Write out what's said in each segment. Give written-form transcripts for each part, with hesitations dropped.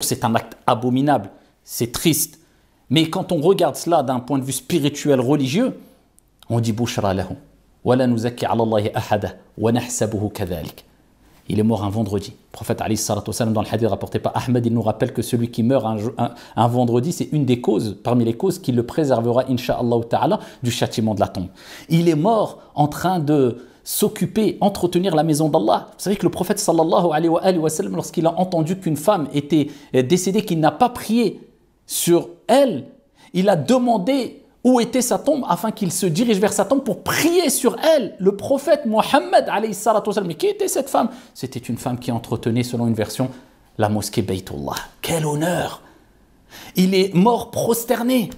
C'est un acte abominable, c'est triste. Mais quand on regarde cela d'un point de vue spirituel, religieux, on dit Bushra lahu, wa la nuzakki ala Allahi ahada, wa nahsabuhu kadhalik. Il est mort un vendredi. Le prophète Ali sallallahu alayhi wa sallam, dans le hadith rapporté par Ahmed, il nous rappelle que celui qui meurt un vendredi, c'est une des causes, parmi les causes qui le préservera, insha'Allah ta'ala, du châtiment de la tombe. Il est mort en train de s'occuper, entretenir la maison d'Allah. Vous savez que le prophète sallallahu alayhi wa sallam, lorsqu'il a entendu qu'une femme était décédée, qu'il n'a pas prié sur elle, il a demandé où était sa tombe afin qu'il se dirige vers sa tombe pour prier sur elle. Le prophète Mohammed alayhi salatu wa sallam. Mais qui était cette femme? C'était une femme qui entretenait, selon une version, la mosquée Baytullah. Quel honneur! Il est mort prosterné.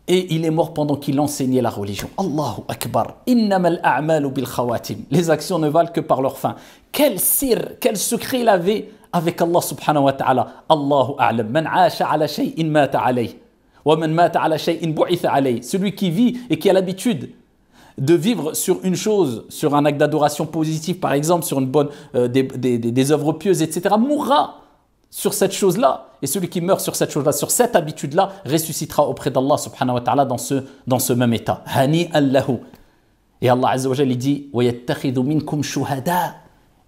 Et il est mort pendant qu'il enseignait la religion. Allahu Akbar. Innamal a'malu bil khawatim. Les actions ne valent que par leur fin. Quel sir, quel secret il avait avec Allah subhanahu wa ta'ala. Allahu a'lam. Man 'asha 'ala shay'in mata 'alayhi. Wa man mata 'ala shay'in bu'itha 'alayhi. Celui qui vit et qui a l'habitude de vivre sur une chose, sur un acte d'adoration positif, par exemple, sur une bonne, des œuvres pieuses, etc., mourra sur cette chose-là. Et celui qui meurt sur cette chose-là, sur cette habitude-là, ressuscitera auprès d'Allah subhanahu wa ta'ala dans ce même état. Hani allahu. Et Allah azza wa jalla dit wa yattakhidhu minkum shuhada.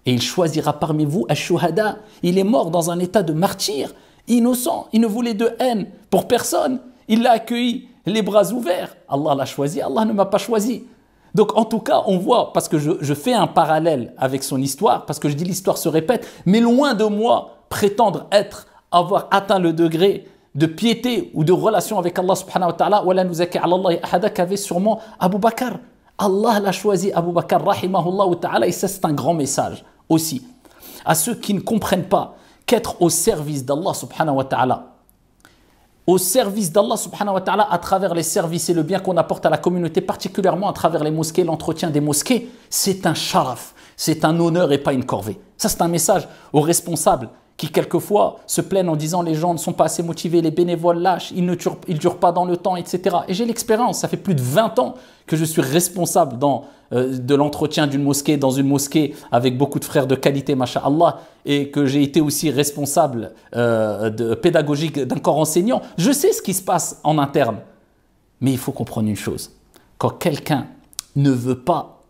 Et il choisira parmi vous ash-shuhada. Il est mort dans un état de martyr, innocent. Il ne voulait de haine pour personne. Il l'a accueilli les bras ouverts. Allah l'a choisi, Allah ne m'a pas choisi. Donc en tout cas, on voit, parce que je fais un parallèle avec son histoire, parce que je dis l'histoire se répète, mais loin de moi prétendre avoir atteint le degré de piété ou de relation avec Allah subhanahu wa ta'ala, wa la nuzakki ala Allahi ahada, qu'avait sûrement Abu Bakr. Allah l'a choisi, Abu Bakr, rahimahullah ta'ala, et ça c'est un grand message aussi. À ceux qui ne comprennent pas qu'être au service d'Allah subhanahu wa ta'ala, au service d'Allah subhanahu wa ta'ala à travers les services et le bien qu'on apporte à la communauté, particulièrement à travers les mosquées, l'entretien des mosquées, c'est un sharaf, c'est un honneur et pas une corvée. Ça c'est un message aux responsables qui quelquefois se plaignent en disant les gens ne sont pas assez motivés, les bénévoles lâchent, ils ne durent pas dans le temps, etc. Et j'ai l'expérience, ça fait plus de 20 ans que je suis responsable de l'entretien d'une mosquée, dans une mosquée avec beaucoup de frères de qualité, masha'Allah, et que j'ai été aussi responsable pédagogique d'un corps enseignant. Je sais ce qui se passe en interne. Mais il faut comprendre une chose, quand quelqu'un ne veut pas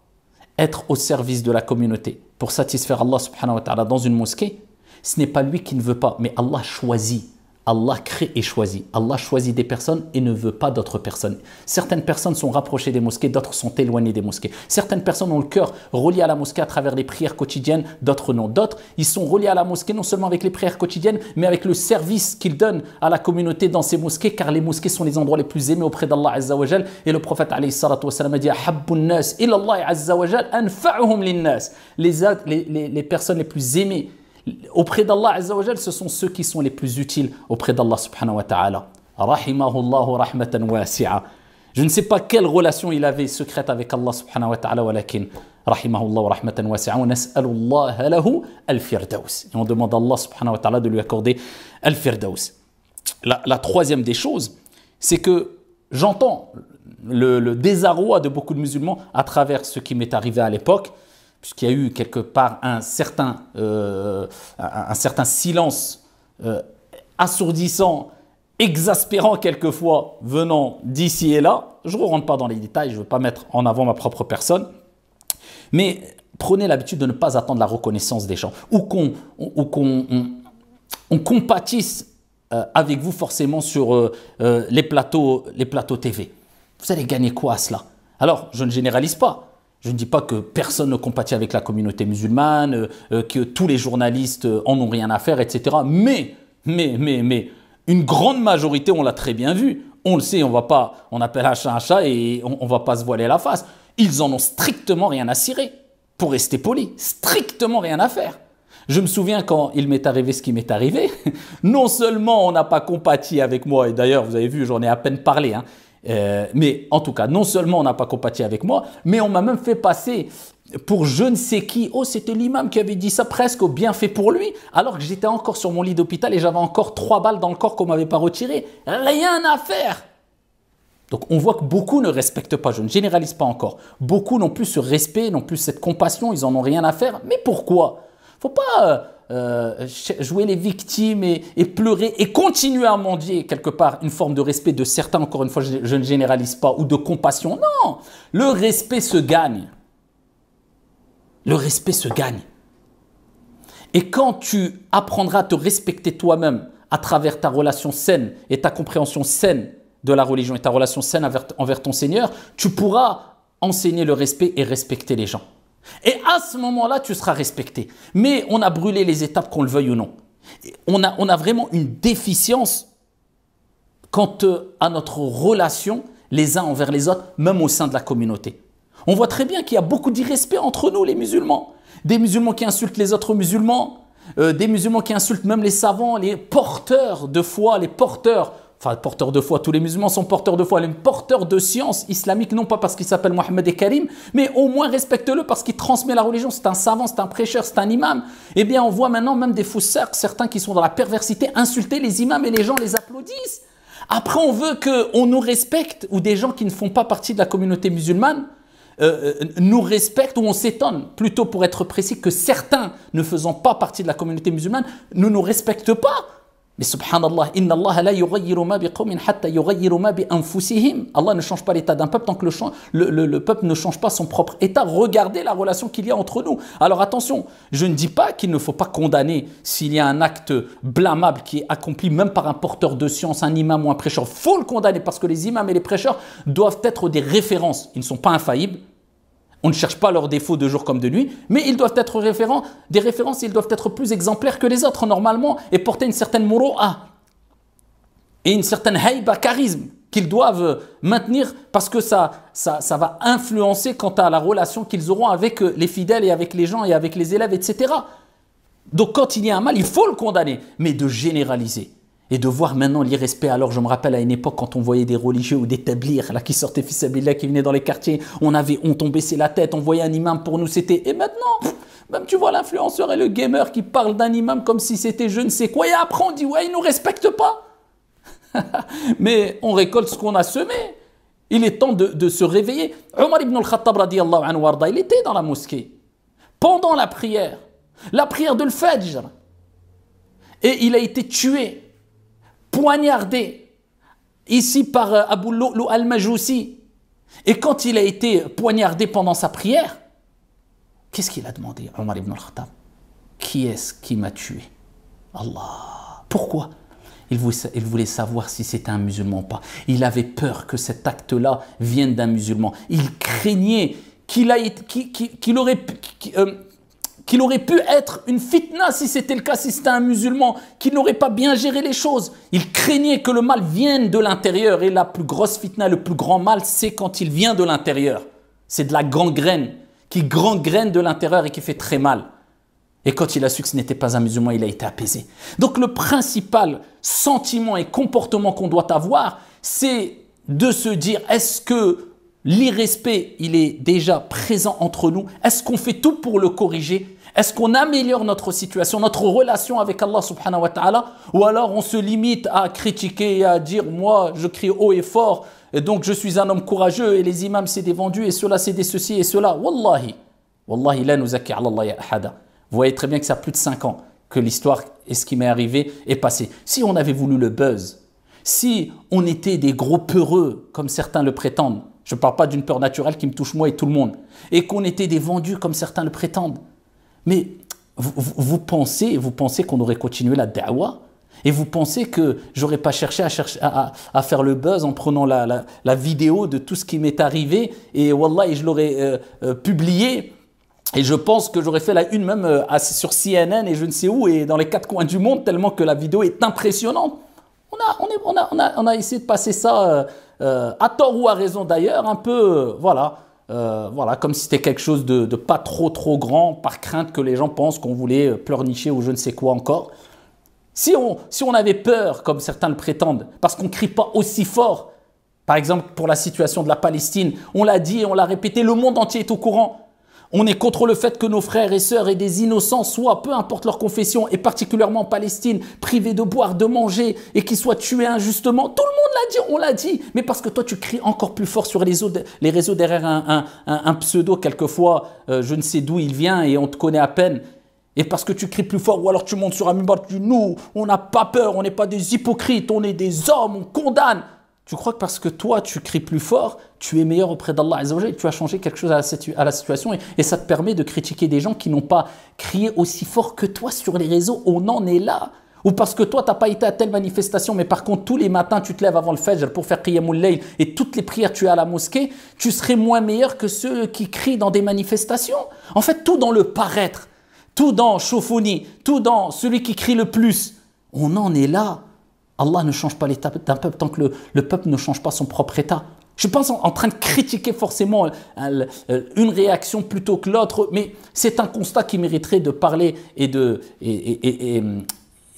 être au service de la communauté pour satisfaire Allah subhanahu wa ta'ala dans une mosquée, ce n'est pas lui qui ne veut pas, mais Allah choisit. Allah crée et choisit. Allah choisit des personnes et ne veut pas d'autres personnes. Certaines personnes sont rapprochées des mosquées, d'autres sont éloignées des mosquées. Certaines personnes ont le cœur relié à la mosquée à travers les prières quotidiennes, d'autres non. D'autres, ils sont reliés à la mosquée non seulement avec les prières quotidiennes, mais avec le service qu'ils donnent à la communauté dans ces mosquées, car les mosquées sont les endroits les plus aimés auprès d'Allah Azza wa Jal. Et le prophète alayhi salatu wa sallam a dit Ahabbun nas ila Allah Azza wa Jal anfa'uhum linnas. Les personnes les plus aimées auprès d'Allah Azza wa Jal, ce sont ceux qui sont les plus utiles auprès d'Allah subhanahu wa ta'ala. Rahimahullahu rahmatan wasi'a. Je ne sais pas quelle relation il avait secrète avec Allah subhanahu wa ta'ala, walakin rahimahullahu rahmatan wasi'a wa nas'alullaha lahu al-firdaus. Et on demande à Allah subhanahu wa ta'ala de lui accorder al-firdaus. La troisième des choses, c'est que j'entends le désarroi de beaucoup de musulmans à travers ce qui m'est arrivé à l'époque, puisqu'il y a eu quelque part un certain silence assourdissant, exaspérant quelquefois, venant d'ici et là. Je ne rentre pas dans les détails, je ne veux pas mettre en avant ma propre personne, mais prenez l'habitude de ne pas attendre la reconnaissance des gens, ou qu'on compatisse avec vous forcément sur les plateaux TV. Vous allez gagner quoi à cela? Alors, je ne généralise pas. Je ne dis pas que personne ne compatit avec la communauté musulmane, que tous les journalistes en ont rien à faire, etc. Mais, une grande majorité, on l'a très bien vu, on le sait, on appelle un chat et on ne va pas se voiler la face. Ils en ont strictement rien à cirer, pour rester poli, strictement rien à faire. Je me souviens quand il m'est arrivé ce qui m'est arrivé, non seulement on n'a pas compati avec moi, et d'ailleurs vous avez vu, j'en ai à peine parlé, hein, mais en tout cas, non seulement on n'a pas compati avec moi, mais on m'a même fait passer pour je ne sais qui. Oh, c'était l'imam qui avait dit ça, presque au bienfait pour lui, alors que j'étais encore sur mon lit d'hôpital et j'avais encore 3 balles dans le corps qu'on ne m'avait pas retiré. Rien à faire. Donc on voit que beaucoup ne respectent pas, je ne généralise pas encore. Beaucoup n'ont plus ce respect, n'ont plus cette compassion, ils n'en ont rien à faire. Mais pourquoi? Il ne faut pas jouer les victimes et pleurer et continuer à mendier quelque part une forme de respect de certains, encore une fois je ne généralise pas, ou de compassion. Non, le respect se gagne. Le respect se gagne. Et quand tu apprendras à te respecter toi-même à travers ta relation saine et ta compréhension saine de la religion et ta relation saine envers ton Seigneur, tu pourras enseigner le respect et respecter les gens. Et à ce moment-là, tu seras respecté. Mais on a brûlé les étapes, qu'on le veuille ou non. On a vraiment une déficience quant à notre relation les uns envers les autres, même au sein de la communauté. On voit très bien qu'il y a beaucoup d'irrespect entre nous, les musulmans. Des musulmans qui insultent les autres musulmans, des musulmans qui insultent même les savants, les porteurs de foi, porteurs de foi, tous les musulmans sont porteurs de foi, les porteurs de science islamique, non pas parce qu'il s'appelle Mohammed et Karim, mais au moins respecte-le parce qu'il transmet la religion, c'est un savant, c'est un prêcheur, c'est un imam. Eh bien, on voit maintenant même des faussaires, certains qui sont dans la perversité, insulter les imams et les gens les applaudissent. Après, on veut qu'on nous respecte, ou des gens qui ne font pas partie de la communauté musulmane nous respectent, ou on s'étonne, plutôt pour être précis, que certains ne faisant pas partie de la communauté musulmane ne nous respectent pas. Mais subhanallah, inna Allah la yughayyiru ma biqawmin hatta yughayyiru ma bi anfusihim. Allah ne change pas l'état d'un peuple tant que le peuple ne change pas son propre état. Regardez la relation qu'il y a entre nous. Alors attention, je ne dis pas qu'il ne faut pas condamner s'il y a un acte blâmable qui est accompli même par un porteur de science, un imam ou un prêcheur. Il faut le condamner parce que les imams et les prêcheurs doivent être des références. Ils ne sont pas infaillibles. On ne cherche pas leurs défauts de jour comme de nuit, mais ils doivent être des références, ils doivent être plus exemplaires que les autres normalement et porter une certaine muru'a et une certaine haïba, charisme qu'ils doivent maintenir parce que ça va influencer quant à la relation qu'ils auront avec les fidèles et avec les gens et avec les élèves, etc. Donc quand il y a un mal, il faut le condamner, mais de généraliser. Et de voir maintenant l'irrespect. Alors je me rappelle à une époque quand on voyait des religieux ou des tablirs là, qui sortaient fils Abillah, qui venaient dans les quartiers, on avait honte, on baissait la tête, on voyait un imam, pour nous c'était... Et maintenant, même tu vois l'influenceur et le gamer qui parle d'un imam comme si c'était je ne sais quoi, et après on dit ouais, il ne nous respecte pas. Mais on récolte ce qu'on a semé. Il est temps de se réveiller. Omar ibn al-Khattab radiyallahu anhu warda, il était dans la mosquée pendant la prière de l'Fajr, et il a été tué, poignardé ici par Abu Lu'lu al-Majusi. Et quand il a été poignardé pendant sa prière, qu'est-ce qu'il a demandé, Omar ibn al-Khattab? Qui est-ce qui m'a tué? Allah. Pourquoi? Il voulait savoir si c'était un musulman ou pas. Il avait peur que cet acte-là vienne d'un musulman. Il craignait qu'il aurait pu être une fitna si c'était le cas, si c'était un musulman, qui n'aurait pas bien géré les choses. Il craignait que le mal vienne de l'intérieur. Et la plus grosse fitna, le plus grand mal, c'est quand il vient de l'intérieur. C'est de la gangrène qui gangrène de l'intérieur et qui fait très mal. Et quand il a su que ce n'était pas un musulman, il a été apaisé. Donc le principal sentiment et comportement qu'on doit avoir, c'est de se dire, est-ce que l'irrespect, il est déjà présent entre nous? Est-ce qu'on fait tout pour le corriger? Est-ce qu'on améliore notre situation, notre relation avec Allah subhanahu wa ta'ala? Ou alors on se limite à critiquer et à dire, moi je crie haut et fort, et donc je suis un homme courageux, et les imams c'est des vendus, et cela c'est des ceci et cela. Wallahi la nuzaki ala Allah ya ahada. Vous voyez très bien que ça a plus de 5 ans que l'histoire et ce qui m'est arrivé est passé. Si on avait voulu le buzz, si on était des gros peureux, comme certains le prétendent, je ne parle pas d'une peur naturelle qui me touche moi et tout le monde, et qu'on était des vendus comme certains le prétendent, mais vous pensez qu'on aurait continué la da'wa? Et vous pensez que j'aurais pas cherché à faire le buzz en prenant la vidéo de tout ce qui m'est arrivé, et wallah, je l'aurais publié? Et je pense que j'aurais fait la une même sur CNN et je ne sais où, et dans les 4 coins du monde, tellement que la vidéo est impressionnante. On a essayé de passer ça, à tort ou à raison d'ailleurs, un peu, voilà, comme si c'était quelque chose de pas trop grand, par crainte que les gens pensent qu'on voulait pleurnicher ou je ne sais quoi encore. Si on avait peur, comme certains le prétendent, parce qu'on ne crie pas aussi fort, par exemple pour la situation de la Palestine, on l'a dit et on l'a répété, le monde entier est au courant. On est contre le fait que nos frères et sœurs et des innocents soient, peu importe leur confession, et particulièrement en Palestine, privés de boire, de manger, et qu'ils soient tués injustement. Tout le monde l'a dit, on l'a dit. Mais parce que toi, tu cries encore plus fort sur les réseaux derrière un pseudo, quelquefois, je ne sais d'où il vient et on te connaît à peine. Et parce que tu cries plus fort, ou alors tu montes sur un mimbar, tu dis nous, on n'a pas peur, on n'est pas des hypocrites, on est des hommes, on condamne. Tu crois que parce que toi, tu cries plus fort, tu es meilleur auprès d'Allah Azza wa Jalla, tu as changé quelque chose à la situation et ça te permet de critiquer des gens qui n'ont pas crié aussi fort que toi sur les réseaux. On en est là. Ou parce que toi, tu n'as pas été à telle manifestation, mais par contre, tous les matins, tu te lèves avant le Fajr pour faire Qiyamul Layl et toutes les prières, tu es à la mosquée, tu serais moins meilleur que ceux qui crient dans des manifestations. En fait, tout dans le paraître, tout dans Shofoni, tout dans celui qui crie le plus. On en est là. Allah ne change pas l'état d'un peuple tant que le peuple ne change pas son propre état. Je pense en train de critiquer forcément une réaction plutôt que l'autre, mais c'est un constat qui mériterait de parler et de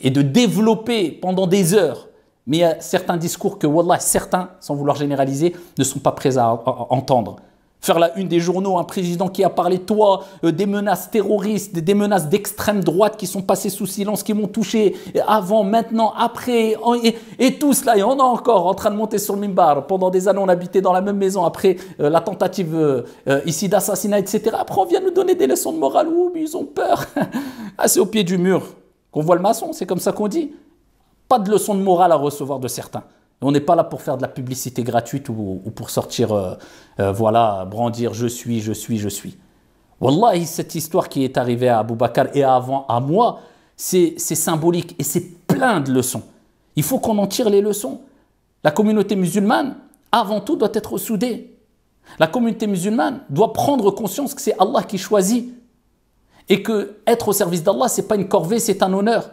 développer pendant des heures. Mais il y a certains discours que, wallah, certains, sans vouloir généraliser, ne sont pas prêts à entendre. Faire la une des journaux, un président qui a parlé de toi, des menaces terroristes, des menaces d'extrême droite qui sont passées sous silence, qui m'ont touché avant, maintenant, après, et tout cela. Et on est encore en train de monter sur le mimbar. Pendant des années, on habitait dans la même maison. Après la tentative ici d'assassinat, etc. Après, on vient nous donner des leçons de morale. Ouh, mais ils ont peur. Ah, c'est au pied du mur qu'on voit le maçon, c'est comme ça qu'on dit. Pas de leçons de morale à recevoir de certains. On n'est pas là pour faire de la publicité gratuite ou pour sortir, voilà, brandir je suis. Wallahi, cette histoire qui est arrivée à Abu Bakr et avant à moi, c'est symbolique et c'est plein de leçons. Il faut qu'on en tire les leçons. La communauté musulmane, avant tout, doit être soudée. La communauté musulmane doit prendre conscience que c'est Allah qui choisit et que être au service d'Allah, ce n'est pas une corvée, c'est un honneur.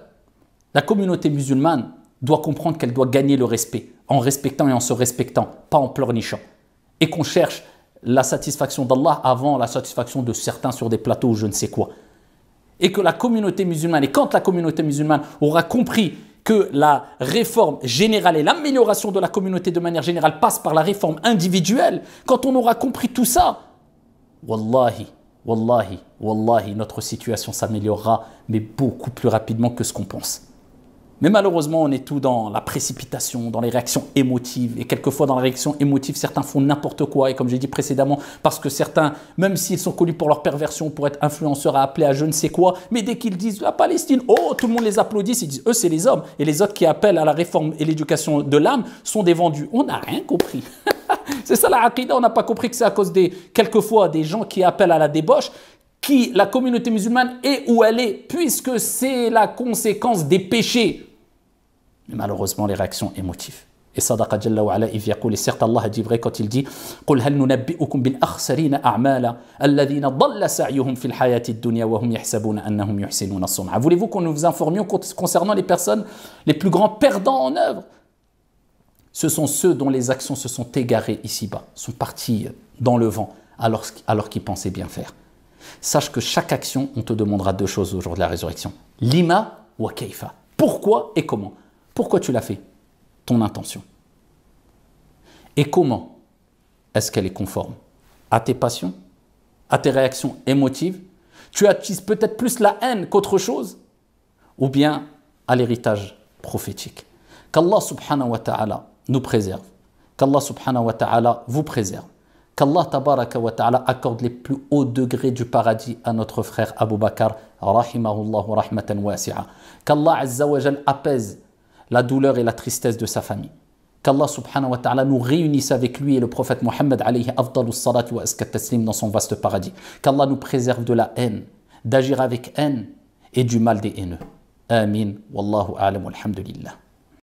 La communauté musulmane doit comprendre qu'elle doit gagner le respect, en respectant et en se respectant, pas en pleurnichant. Et qu'on cherche la satisfaction d'Allah avant la satisfaction de certains sur des plateaux ou je ne sais quoi. Et que la communauté musulmane, et quand la communauté musulmane aura compris que la réforme générale et l'amélioration de la communauté de manière générale passe par la réforme individuelle, quand on aura compris tout ça, wallahi, notre situation s'améliorera, mais beaucoup plus rapidement que ce qu'on pense. Mais malheureusement, on est tout dans la précipitation, dans les réactions émotives. Et quelquefois, dans les réactions émotives, certains font n'importe quoi. Et comme j'ai dit précédemment, parce que certains, même s'ils sont connus pour leur perversion, pour être influenceurs à appeler à je ne sais quoi, mais dès qu'ils disent la Palestine, oh, tout le monde les applaudit, ils disent eux, c'est les hommes. Et les autres qui appellent à la réforme et l'éducation de l'âme sont des vendus. On n'a rien compris. C'est ça la aqidah, on n'a pas compris que c'est à cause quelquefois des gens qui appellent à la débauche, qui la communauté musulmane est où elle est, puisque c'est la conséquence des péchés. Mais malheureusement, les réactions émotives. Et Sadaqa Jalla wa Ala, il yaqul, et certes Allah a dit vrai quand il dit قُلْ هَلْ نُنَبِّئُكُمْ بِالْأَخْسَرِينَ أَعْمَالًا الَّذِينَ ضَلَّ سَعْيُهُمْ فِي الْحَيَاةِ الدُّنْيَا وَهُمْ يَحْسَبُونَ أَنَّهُمْ يُحْسِنُونَ صُنْعًا. Voulez-vous qu'on nous informions concernant les personnes, les plus grands perdants en œuvre? Ce sont ceux dont les actions se sont égarées ici-bas, sont partis dans le vent alors qu'ils pensaient bien faire. Sache que chaque action, on te demandera deux choses au jour de la résurrection. Lima wa kaifa. Pourquoi et comment? Pourquoi tu l'as fait? Ton intention. Et comment est-ce qu'elle est conforme à tes passions, à tes réactions émotives? Tu attises peut-être plus la haine qu'autre chose, ou bien à l'héritage prophétique. Qu'Allah subhanahu wa ta'ala nous préserve, qu'Allah subhanahu wa ta'ala vous préserve, qu'Allah tabaraka wa ta'ala accorde les plus hauts degrés du paradis à notre frère Abu Bakr, rahimahullah wa rahmatan wasi'a, qu'Allah azza wa jal apaise la douleur et la tristesse de sa famille, qu'Allah subhanahu wa ta'ala nous réunisse avec lui et le prophète Mohammed alayhi afdalus salat wa askat taslim dans son vaste paradis, qu'Allah nous préserve de la haine, d'agir avec haine et du mal des haineux. Amin, wallahu a'lam, walhamdulillah.